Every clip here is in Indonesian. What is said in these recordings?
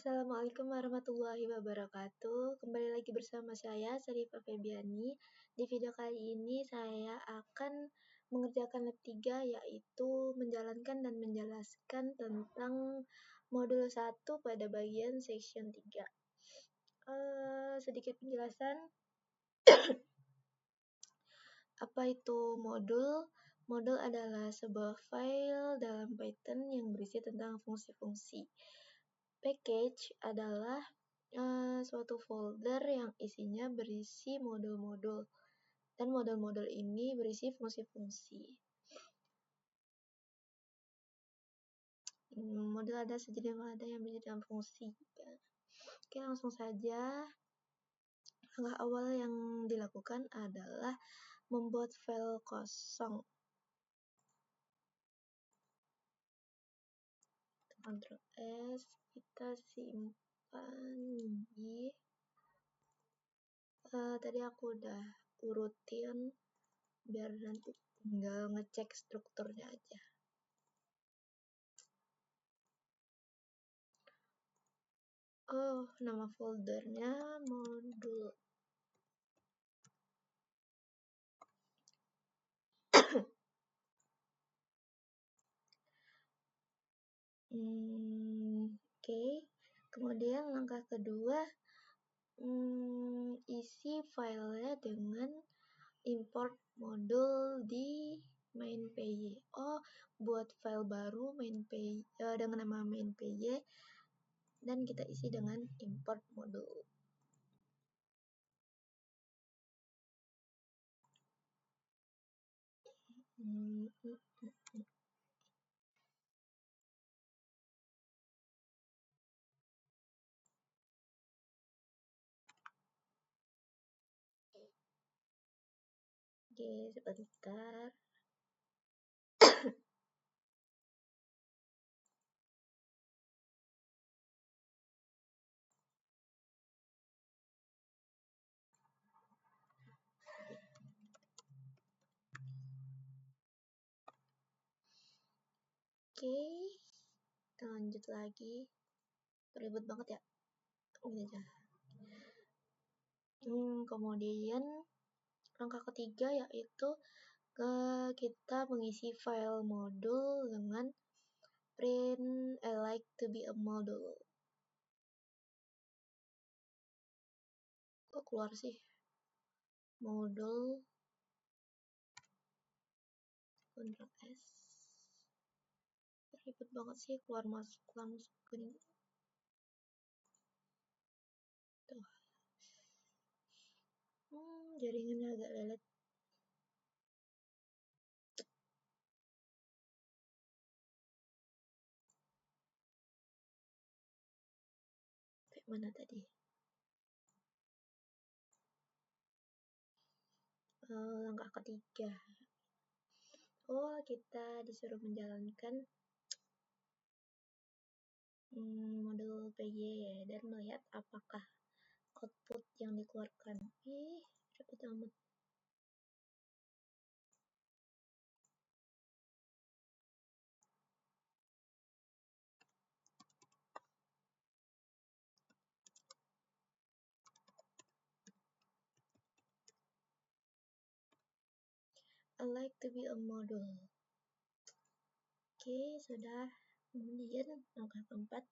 Assalamualaikum warahmatullahi wabarakatuh. Kembali lagi bersama saya, Syarifah Febiani. Di video kali ini saya akan mengerjakan lab 3, yaitu menjalankan dan menjelaskan tentang modul 1 pada bagian section 3. Sedikit penjelasan. Apa itu modul? Modul adalah sebuah file dalam Python yang berisi tentang fungsi-fungsi. Package adalah suatu folder yang isinya berisi modul-modul, dan modul-modul ini berisi fungsi-fungsi. Modul ada sejenis ada yang berisi dalam fungsi. Oke, langsung saja. Langkah awal yang dilakukan adalah membuat file kosong. Ctrl S, kita simpan di tadi aku udah urutin biar nanti tinggal ngecek strukturnya aja. Nama foldernya modul. Oke. Kemudian langkah kedua, isi filenya dengan import modul di main.py. Buat file baru main.py dengan nama main.py dan kita isi dengan import modul. Oke, sebentar. Oke, kita lanjut lagi. Ribet banget ya. Ini aja. Kemudian langkah ketiga yaitu kita mengisi file modul dengan print I like to be a module. Kok keluar sih? Modul Ctrl S. Ribet banget sih keluar masuk ini. Tuh. Jaringannya agak lelet. Kayak mana tadi? Langkah ketiga. Kita disuruh menjalankan modul PY dan melihat apakah output yang dikeluarkan. Cepet amat. I like to be a module. Oke, sudah. Kemudian langkah keempat,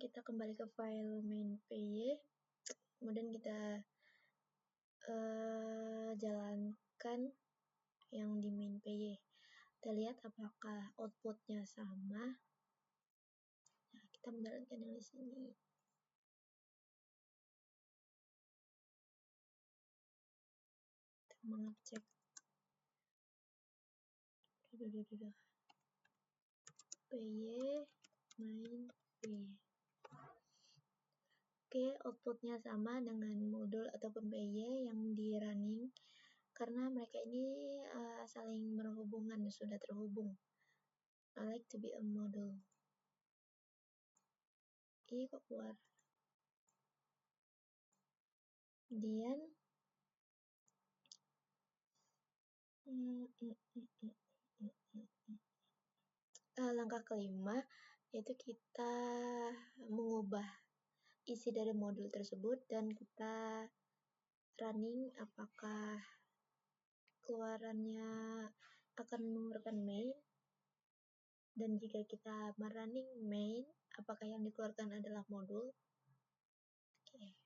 kita kembali ke file main.py. Kemudian kita jalankan yang di main.py. Kita lihat apakah outputnya sama. Nah, kita menjalankan yang di sini. Kita mengecek. py main.py. Oke, outputnya sama dengan modul ataupun py yang di running karena mereka ini saling berhubungan, sudah terhubung. I like to be a module. Kok keluar? Kemudian langkah kelima, yaitu kita mengubah isi dari modul tersebut dan kita running apakah keluarannya akan mengeluarkan main, dan jika kita merunning main apakah yang dikeluarkan adalah modul. Oke.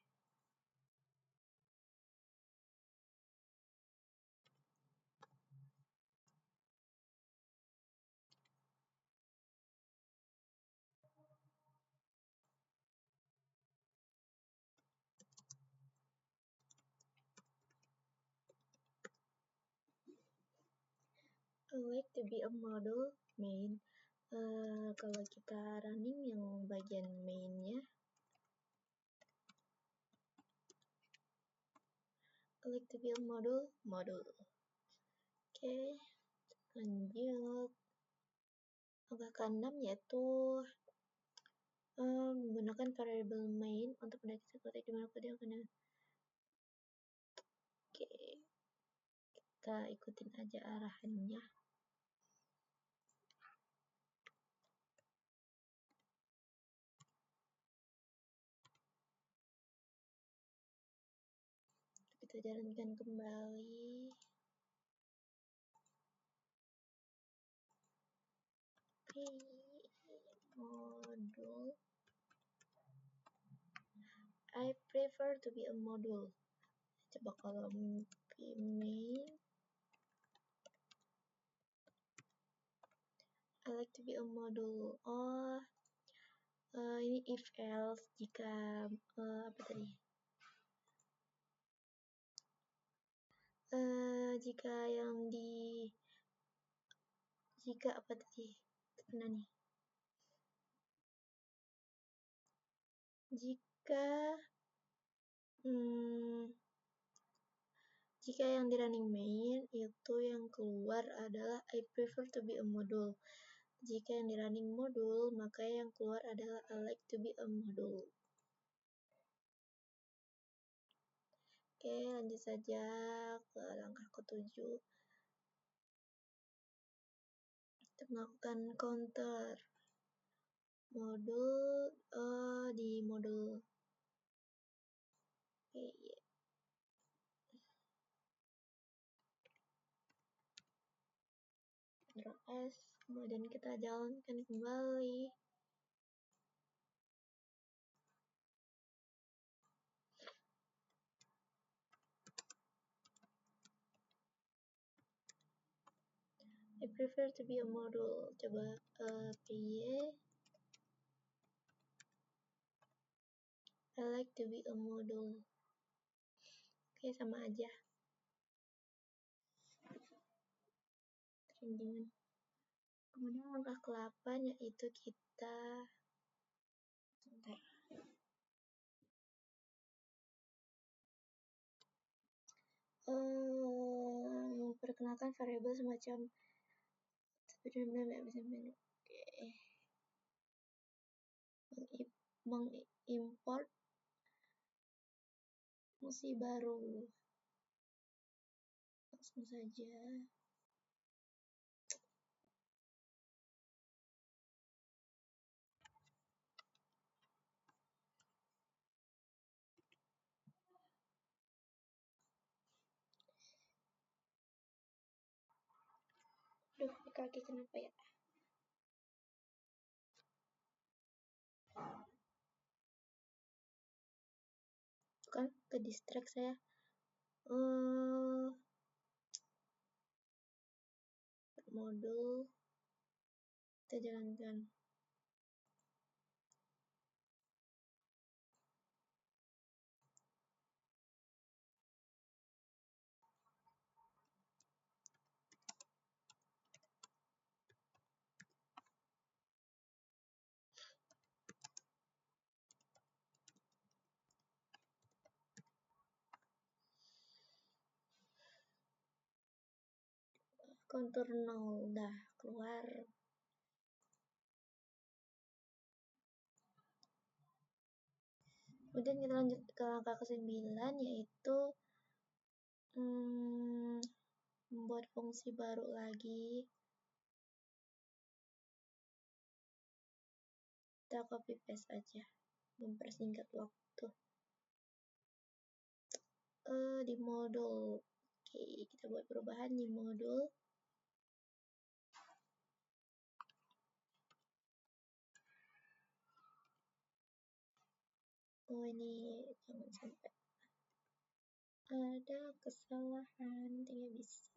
Like to be a model main. Kalau kita running yang bagian mainnya, like to be a model. Oke, lanjut. Langkah ke-6 yaitu menggunakan variable main untuk mendeteksi kotak di mana kode yang akan. Oke, kita ikutin aja arahannya. Kita jalankan kembali. Module. I prefer to be a module. Coba kalau main, I like to be a module. Ini if else jika apa tadi? Jika apa tadi? Mana nih? Jika yang di running main itu yang keluar adalah I prefer to be a module. Jika yang di running module, maka yang keluar adalah I like to be a module. Oke, lanjut saja ke langkah ke-7. Kita melakukan counter modul di modul. Oke, Ctrl S, kemudian kita jalankan kembali. I prefer to be a module. Coba PY. I like to be a module. Oke, sama aja. Kemudian langkah ke-8 yaitu kita memperkenalkan variabel semacam mengimport fungsi baru. Langsung saja. Duh, kaki kenapa ya? Kan ke distract saya. Modul kita jalankan. Kontur 0 dah keluar. Kemudian kita lanjut ke langkah ke-9 yaitu membuat fungsi baru lagi. kita copy paste aja, mempersingkat waktu. Di modul, oke, kita buat perubahan di modul. Oh, ini jangan sampai ada kesalahan, tidak bisa.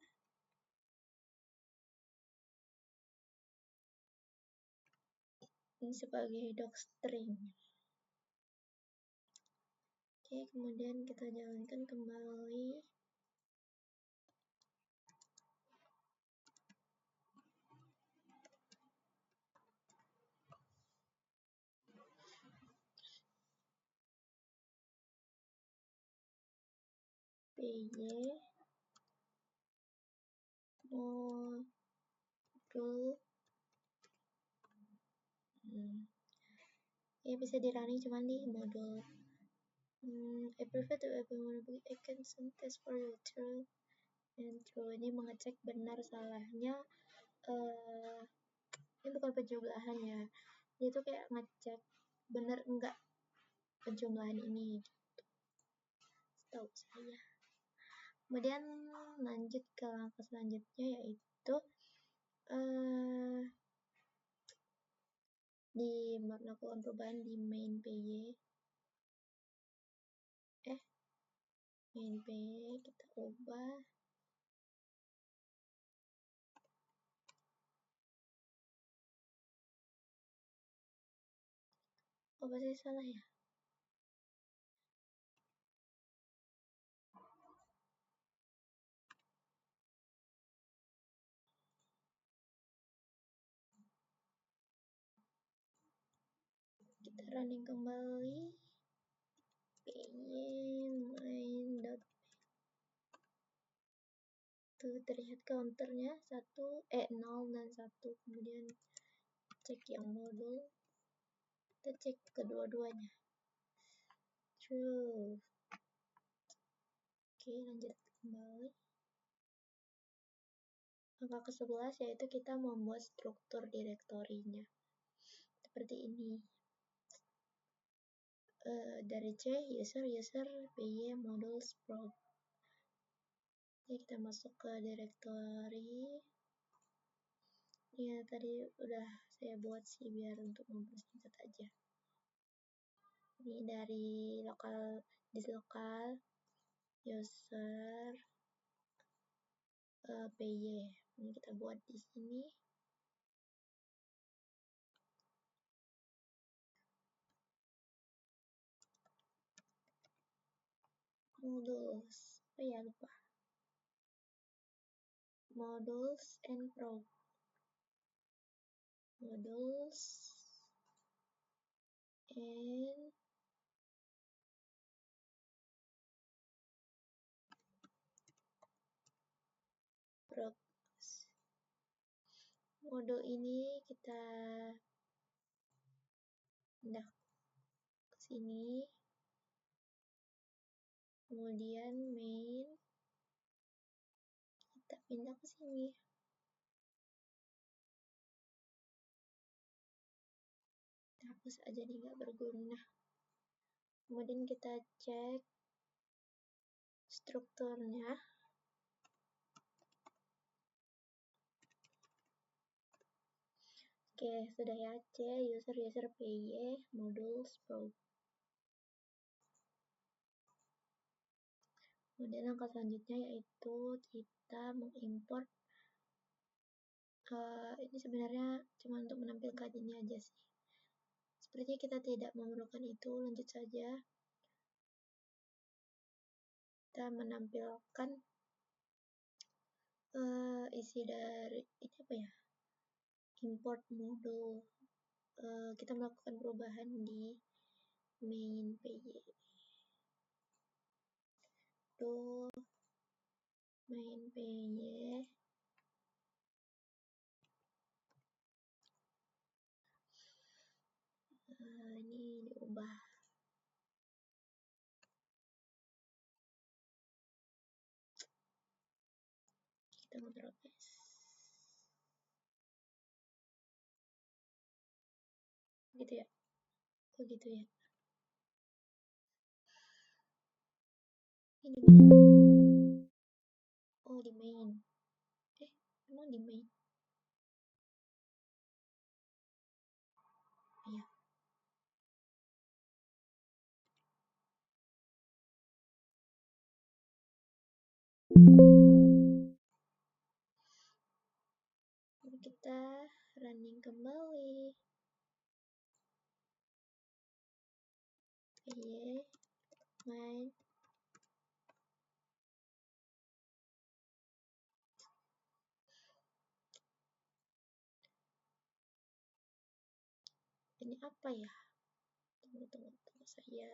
Ini sebagai docstring. Oke, kemudian kita jalankan kembali. PY modul ya bisa di running cuman di modul. I prefer to open module. I can some test for you true and true. Ini mengecek benar salahnya. Ini bukan penjumlahan ya, dia tuh kayak ngecek bener enggak penjumlahan ini gitu, setahu saya. Kemudian lanjut ke langkah selanjutnya, yaitu di melakukan perubahan di main PY. Main PY kita ubah pasti salah ya. Kita running kembali PY main dot tuh terlihat counternya 0 dan 1. Kemudian cek yang modul, kita cek kedua-duanya true. Oke, lanjut kembali. Langkah ke-11 yaitu kita membuat struktur direktorinya seperti ini. Dari C user PY modules probe. Jadi kita masuk ke direktori. Ya tadi udah saya buat sih biar untuk mempersingkat aja. Ini dari lokal dislokal user PY. Ini kita buat di sini. Modules. Oh ya lupa. Modules and probe. Modules and probe. Modul ini kita pindah ke sini. Kemudian main kita pindah ke sini. Hapus aja nih, nggak berguna. Kemudian kita cek strukturnya. Oke, sudah ya. C user PY modules probe. Kemudian langkah selanjutnya yaitu kita mengimport. Ini sebenarnya cuma untuk menampilkan ini aja sih. Sepertinya kita tidak memerlukan itu, lanjut saja. Kita menampilkan isi dari ini apa ya? Import modul. Kita melakukan perubahan di main PY. Main PY. Ini diubah. Kita Ctrl S. Gitu ya. Oh gitu ya. Ini mana nih? Oh di main. Emang di main? Iya. Jadi kita running kembali. Iya. Main. Ini apa ya? Tunggu saya.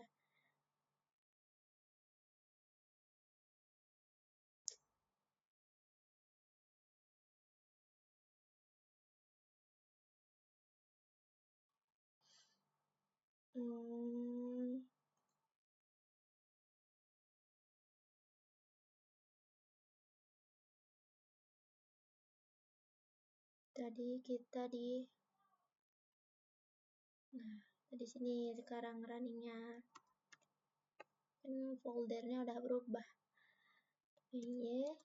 Tadi kita di sini sekarang runningnya kan foldernya udah berubah. Iya.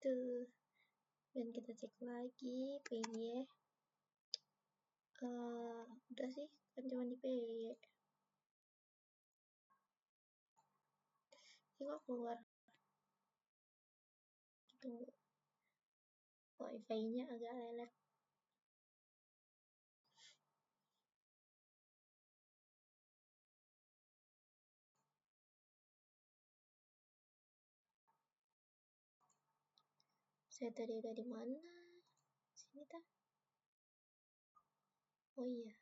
Tuh. Dan kita cek lagi PY. Udah sih, kan cuma di PY. Ini kok keluar? Tunggu. Wifi-nya agak lelet. Saya tadi udah di mana? Sini tak? Oh iya.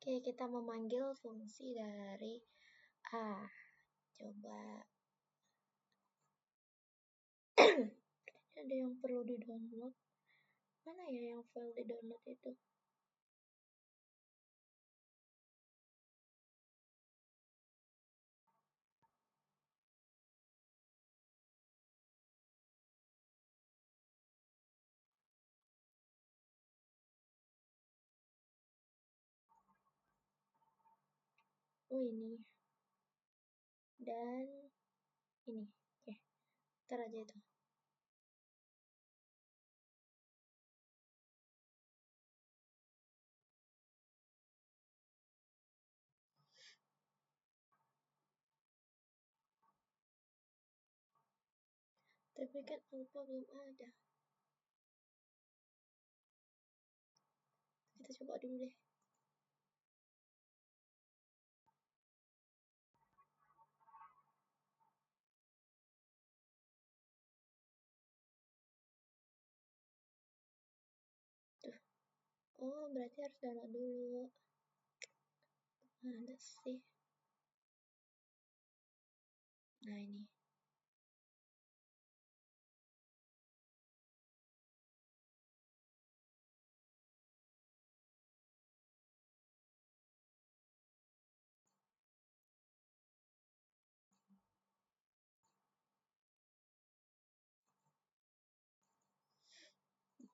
Oke, kita memanggil fungsi dari A. Coba. Ada yang perlu di-download. Mana ya yang file di-download itu? Oh ini. Dan ini. Oke, ntar aja itu. Tapi kan alpha belum ada. Kita coba dulu deh. Tuh. Oh, berarti harus download dulu. Mana sih? Nah, ini.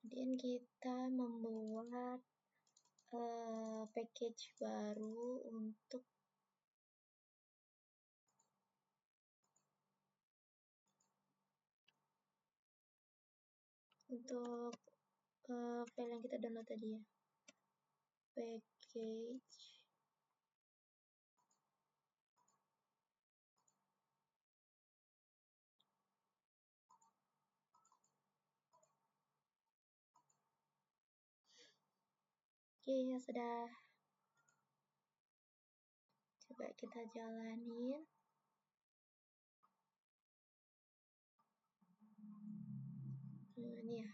Kemudian kita membuat package baru untuk file yang kita download tadi ya. Package. Oke, ya sudah. Coba kita jalanin. Ini ya.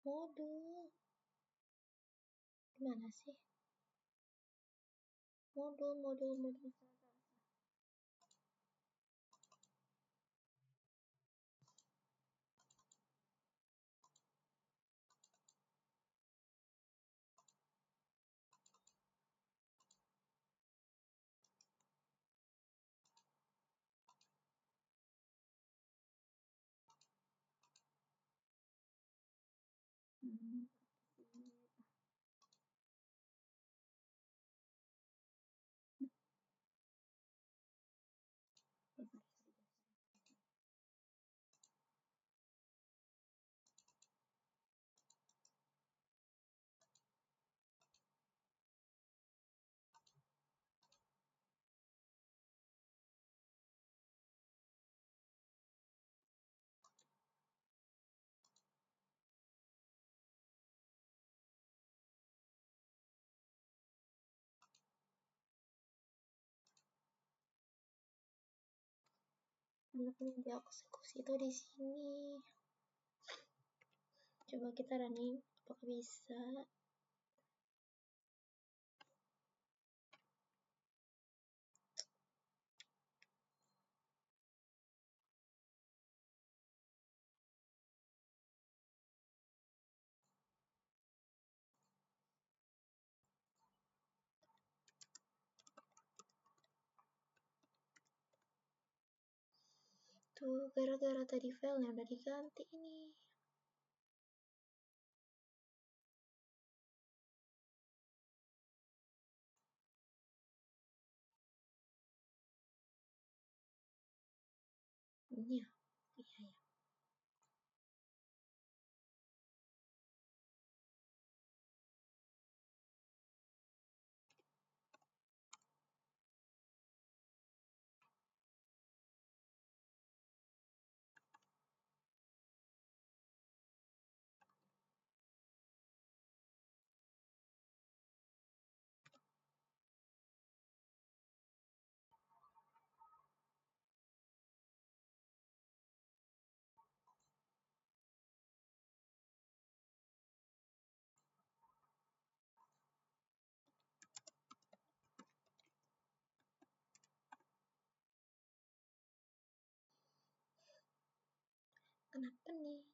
Modul. Gimana sih? Modul. Kenapa yang dieksekusi itu di sini? Coba kita running, apakah bisa? Tuh, gara-gara tadi filenya udah diganti ini. Ini ya? Iya ya. Kenapa nih?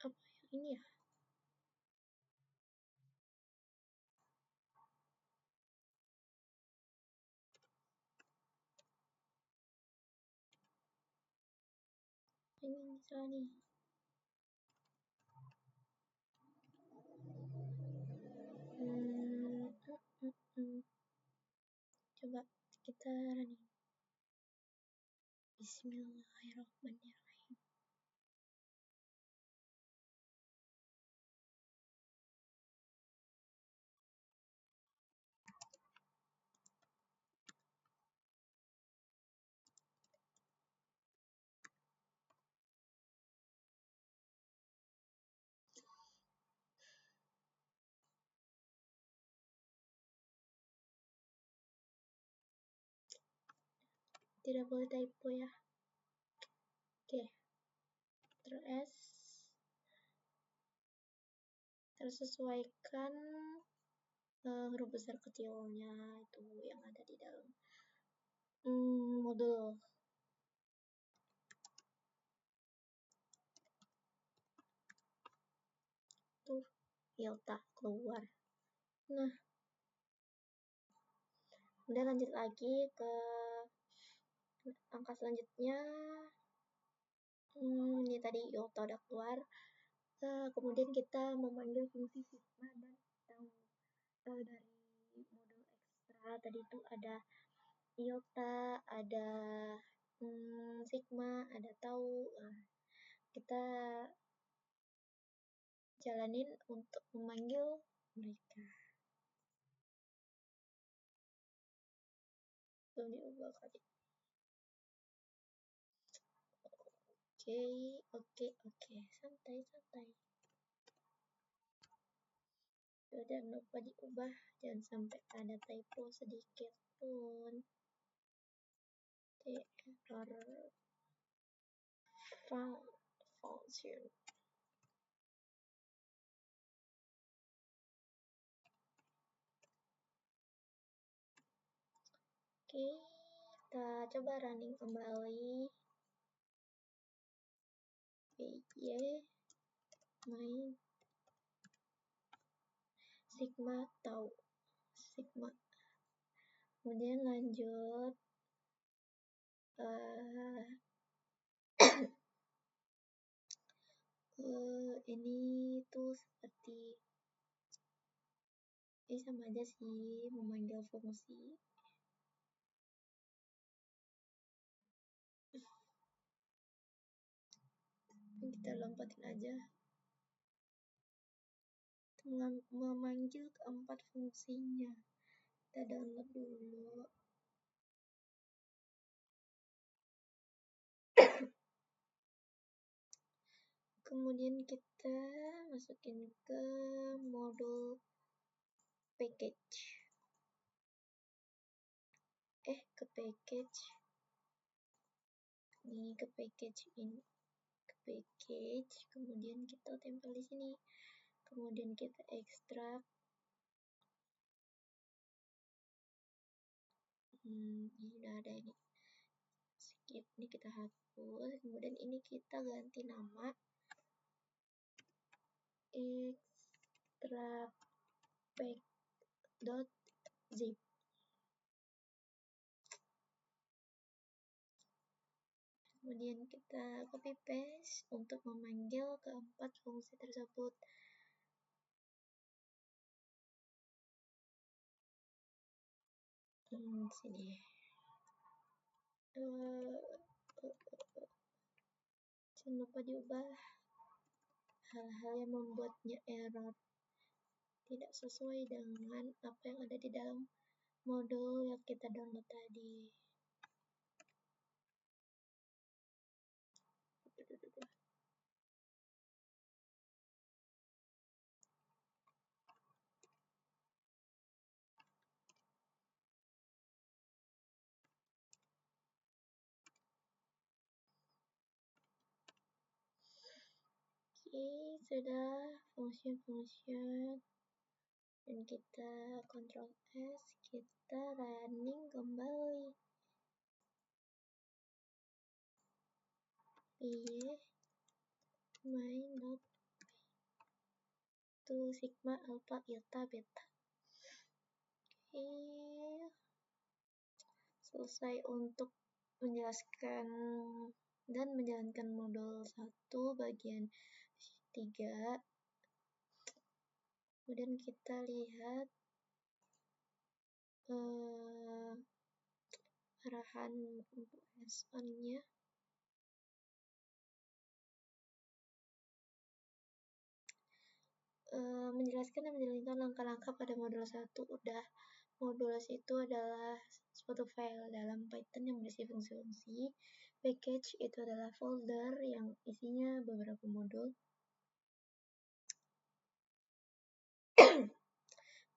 Apa yang ini ya? Ini salah nih. Coba kita running. Bismillahirrahmanirrahim. Tidak boleh typo ya. Oke. Tersesuaikan huruf besar kecilnya itu yang ada di dalam modul. IOTA keluar. Nah, udah lanjut lagi ke angka selanjutnya. Ini tadi IOTA udah keluar. Kemudian kita memanggil fungsi sigma dan tau. Dari modul ekstra tadi itu ada iota, ada sigma, ada tau. Kita jalanin untuk memanggil mereka. Belum diubah kali. Oke, santai. Udah lupa diubah, jangan sampai ada typo sedikit pun. Error function. Oke, kita coba running kembali. Main sigma tau sigma. Kemudian lanjut ini tuh seperti sama aja sih memanggil fungsi. Kita lompatin aja. Memanggil keempat fungsinya. Kita download dulu. Kemudian kita masukin ke modul package. Ke package. Ini ke package ini. Ke package, kemudian kita tempel di sini. Kemudian kita ekstrak. Ini udah ada ini. Skip, ini kita hapus. Kemudian ini kita ganti nama. Extract pack.zip. Kemudian kita copy paste untuk memanggil keempat fungsi tersebut. Sini. Jangan lupa diubah hal-hal yang membuatnya error, tidak sesuai dengan apa yang ada di dalam modul yang kita download tadi. Sudah function dan kita Ctrl S, kita running kembali. main to sigma alpha iota beta. Selesai untuk menjelaskan dan menjalankan modul 1 bagian 3. Kemudian kita lihat arahan untuk hands-on-nya. Menjelaskan dan menjalankan langkah-langkah pada modul 1 udah. Modul itu adalah suatu file dalam Python yang berisi fungsi-fungsi. Package itu adalah folder yang isinya beberapa modul.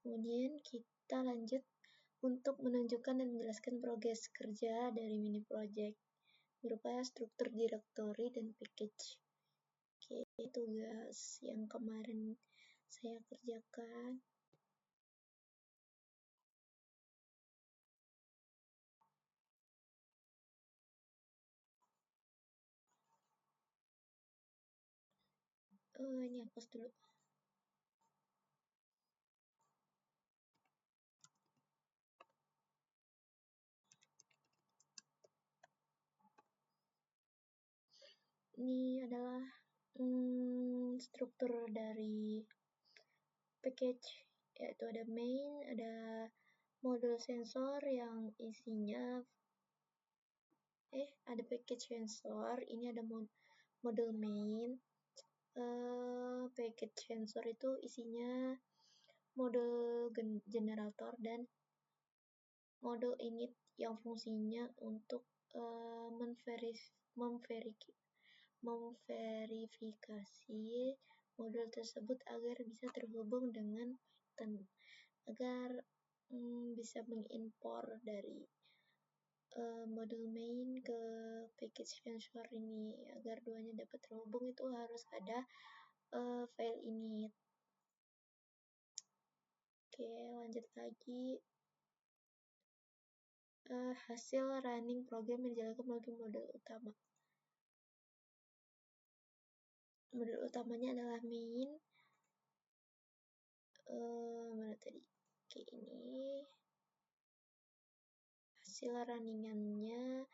Kemudian kita lanjut untuk menunjukkan dan menjelaskan progres kerja dari mini project berupa struktur directory dan package. Tugas yang kemarin saya kerjakan. Ini hapus dulu. Ini adalah struktur dari package, yaitu ada main, ada modul sensor yang isinya ada package sensor, ini ada modul main. Package sensor itu isinya modul generator dan modul init yang fungsinya untuk memverifikasi modul tersebut agar bisa terhubung dengan Python, agar bisa mengimpor dari modul main ke package sensor ini. Agar duanya dapat terhubung itu harus ada file init. Oke, lanjut lagi. Hasil running program yang dijalankan melalui modul utama. Modul utamanya adalah main. Mana tadi? Oke, ini hasil runningannya.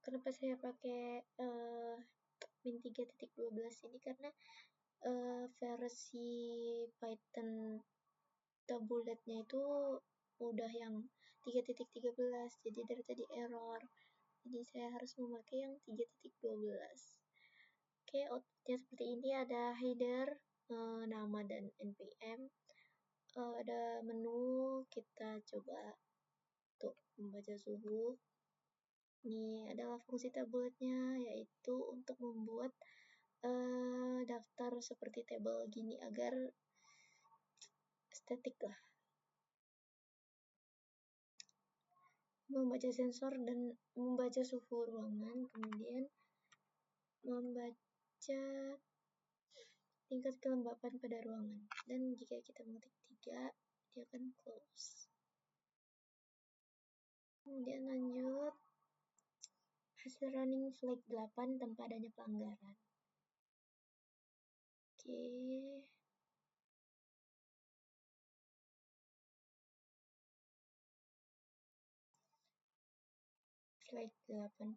Kenapa saya pakai min 3.12 ini? Karena versi Python tabletnya itu udah yang 3.13, jadi dari tadi error. Jadi saya harus memakai yang 3.12. Oke, outputnya seperti ini. Ada header, nama dan npm. Ada menu, kita coba untuk membaca suhu. Ini adalah fungsi tabletnya, yaitu untuk membuat daftar seperti tabel gini agar estetik lah. Membaca sensor dan membaca suhu ruangan, kemudian membaca tingkat kelembapan pada ruangan. Dan jika kita mengetik 3, dia akan close. Kemudian lanjut, hasil running flag 8 tanpa adanya pelanggaran. Oke. Flag 8.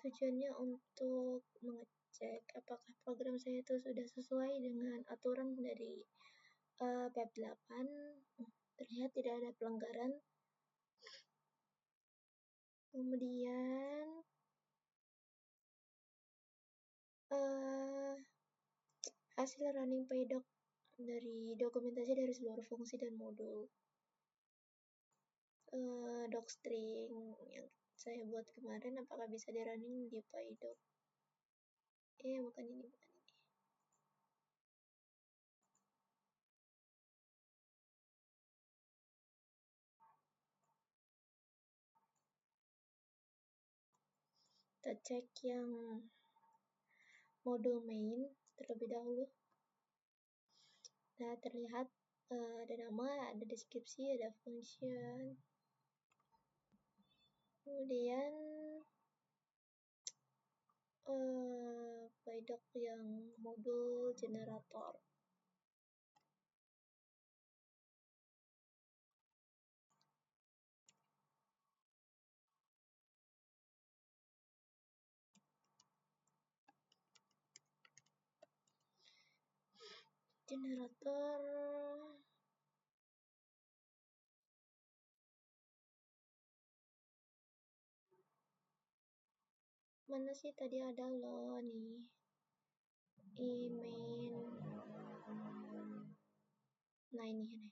Tujuannya untuk mengecek apakah program saya itu sudah sesuai dengan aturan dari bab 8. Terlihat tidak ada pelanggaran. Kemudian hasil running paydoc dari dokumentasi dari seluruh fungsi dan modul. Docstring yang saya buat kemarin, apakah bisa di running di paydoc? Bukan ini. Kita cek yang modul main terlebih dahulu. Nah, terlihat ada nama, ada deskripsi, ada function. Kemudian paydoc yang modul generator. Generator mana sih, tadi ada loh nih, email. Nah, ini.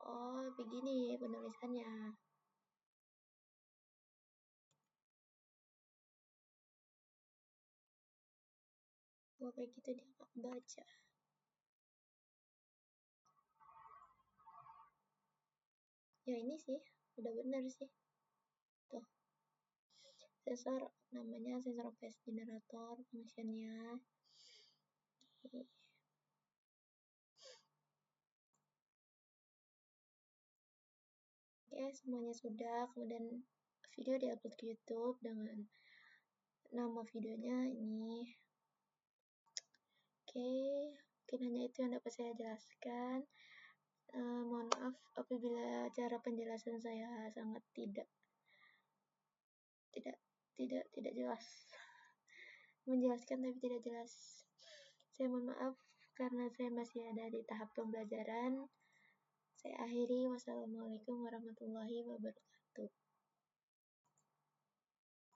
Oh, begini penulisannya. Kalau kayak gitu dia nggak baca. Ya ini sih, udah benar sih. Tuh. Sensor namanya sensor phase generator, functionnya Oke, semuanya sudah. Kemudian video diupload ke YouTube dengan nama videonya ini. Oke, mungkin hanya itu yang dapat saya jelaskan. Mohon maaf apabila cara penjelasan saya sangat tidak jelas, menjelaskan tapi tidak jelas. Saya mohon maaf karena saya masih ada di tahap pembelajaran. Saya akhiri. Wassalamualaikum warahmatullahi wabarakatuh.